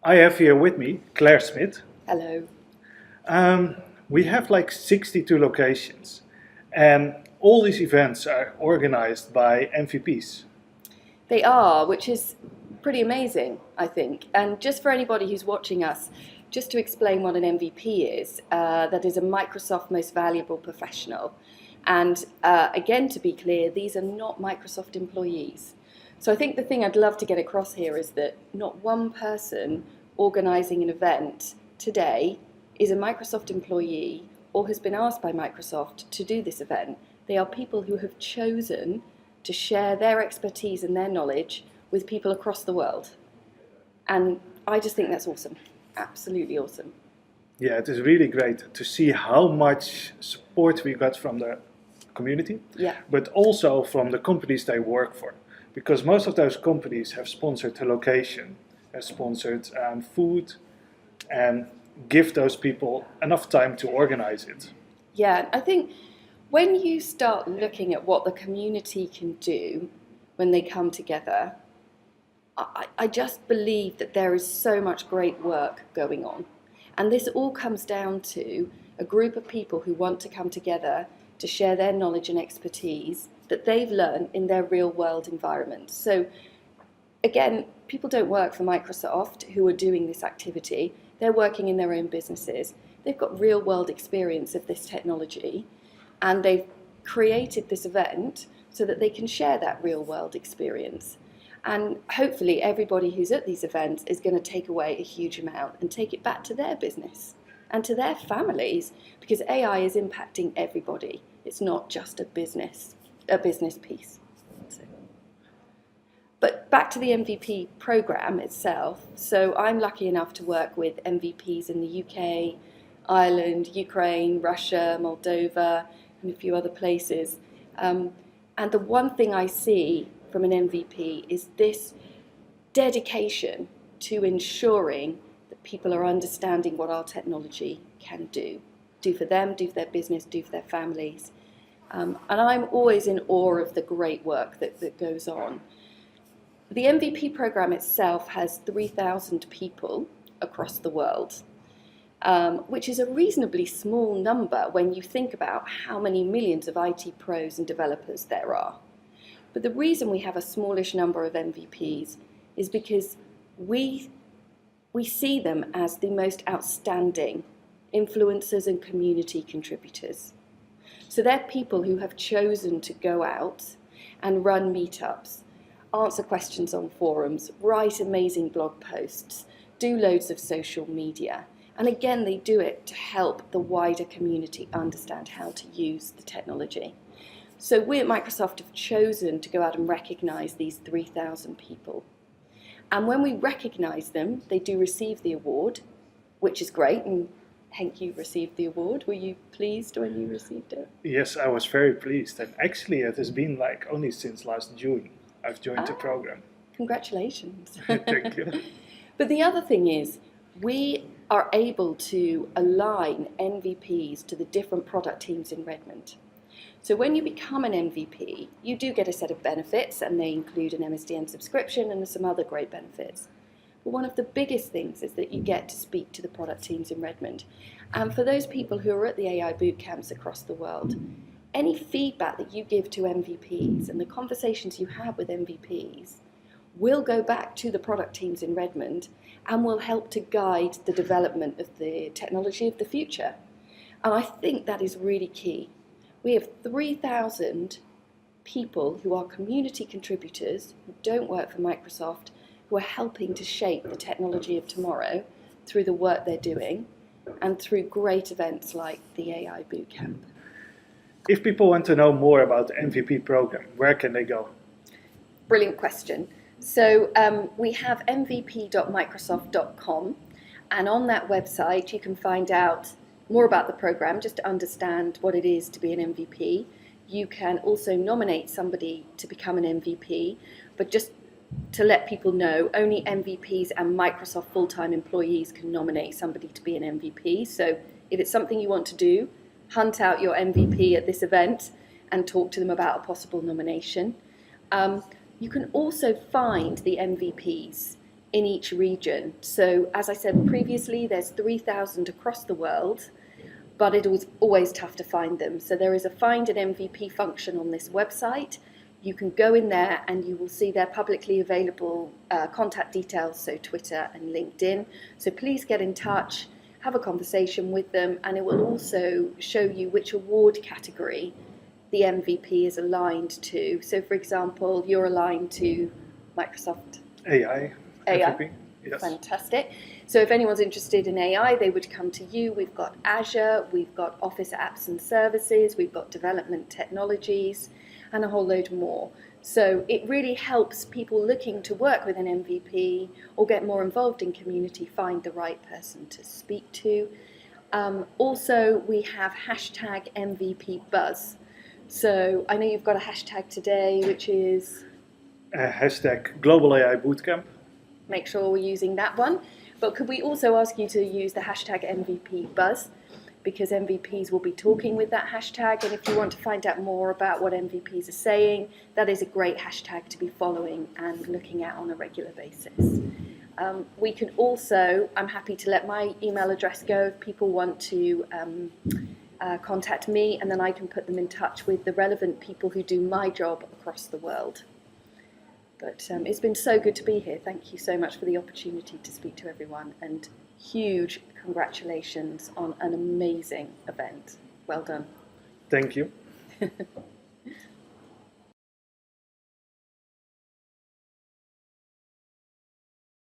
I have here with me Clair Smith. Hello. We have like 62 locations, and all these events are organized by MVPs. They are, which is pretty amazing, I think. And just for anybody who's watching us, just to explain what an MVP is, that is a Microsoft Most Valuable Professional. And again, to be clear, these are not Microsoft employees. So I think the thing I'd love to get across here is that not one person organizing an event today is a Microsoft employee or has been asked by Microsoft to do this event. They are people who have chosen to share their expertise and their knowledge with people across the world. And I just think that's awesome. Absolutely awesome. Yeah, it is really great to see how much support we got from the community, but also from the companies they work for. Because most of those companies have sponsored the location, have sponsored food, and give those people enough time to organize it. Yeah, I think when you start looking at what the community can do when they come together, I just believe that there is so much great work going on. And this all comes down to a group of people who want to come together to share their knowledge and expertise that they've learned in their real world environment. So again, people don't work for Microsoft who are doing this activity. They're working in their own businesses. They've got real world experience of this technology, and they've created this event so that they can share that real world experience. And hopefully everybody who's at these events is going to take away a huge amount and take it back to their business and to their families, because AI is impacting everybody. It's not just a business piece. But back to the MVP program itself. So I'm lucky enough to work with MVPs in the UK, Ireland, Ukraine, Russia, Moldova, and a few other places. And the one thing I see from an MVP is this dedication to ensuring that people are understanding what our technology can do for them, do for their business, do for their families. And I'm always in awe of the great work that goes on. The MVP program itself has 3,000 people across the world, which is a reasonably small number when you think about how many millions of IT pros and developers there are. But the reason we have a smallish number of MVPs is because we see them as the most outstanding influencers and community contributors. So they're people who have chosen to go out and run meetups, answer questions on forums, write amazing blog posts, do loads of social media. And again, they do it to help the wider community understand how to use the technology. So we at Microsoft have chosen to go out and recognize these 3,000 people. And when we recognize them, they do receive the award, which is great. And Henk, you received the award. Were you pleased when you received it? Yes, I was very pleased. And actually, it has been like only since last June I've joined the program. Congratulations. Thank you. But the other thing is, we are able to align MVPs to the different product teams in Redmond. So when you become an MVP, you do get a set of benefits, and they include an MSDN subscription and some other great benefits. But one of the biggest things is that you get to speak to the product teams in Redmond. And for those people who are at the AI bootcamps across the world, any feedback that you give to MVPs and the conversations you have with MVPs will go back to the product teams in Redmond and will help to guide the development of the technology of the future. And I think that is really key. We have 3,000 people who are community contributors who don't work for Microsoft, who are helping to shape the technology of tomorrow through the work they're doing and through great events like the AI Bootcamp. If people want to know more about the MVP program, where can they go? Brilliant question. So we have mvp.microsoft.com, and on that website you can find out more about the program, just to understand what it is to be an MVP. You can also nominate somebody to become an MVP, but just to let people know, only MVPs and Microsoft full-time employees can nominate somebody to be an MVP. So if it's something you want to do, hunt out your MVP at this event and talk to them about a possible nomination. You can also find the MVPs in each region. So as I said previously, there's 3,000 across the world, but it was always tough to find them. So there is a find an MVP function on this website. You can go in there and you will see their publicly available contact details, so Twitter and LinkedIn. So please get in touch, have a conversation with them, and it will also show you which award category the MVP is aligned to. So for example, you're aligned to Microsoft AI. MVP. Yes. Fantastic. So if anyone's interested in AI, they would come to you. We've got Azure, we've got Office Apps and Services, we've got Development Technologies, and a whole load more. So it really helps people looking to work with an MVP or get more involved in community find the right person to speak to. Also, we have hashtag MVP Buzz. So I know you've got a hashtag today, which is... Hashtag GlobalAIBootcamp. Make sure we're using that one. But could we also ask you to use the hashtag MVP Buzz, because MVPs will be talking with that hashtag, and if you want to find out more about what MVPs are saying, that is a great hashtag to be following and looking at on a regular basis. We can also, I'm happy to let my email address go if people want to contact me, and then I can put them in touch with the relevant people who do my job across the world. But it's been so good to be here. Thank you so much for the opportunity to speak to everyone, and huge congratulations on an amazing event. Well done. Thank you.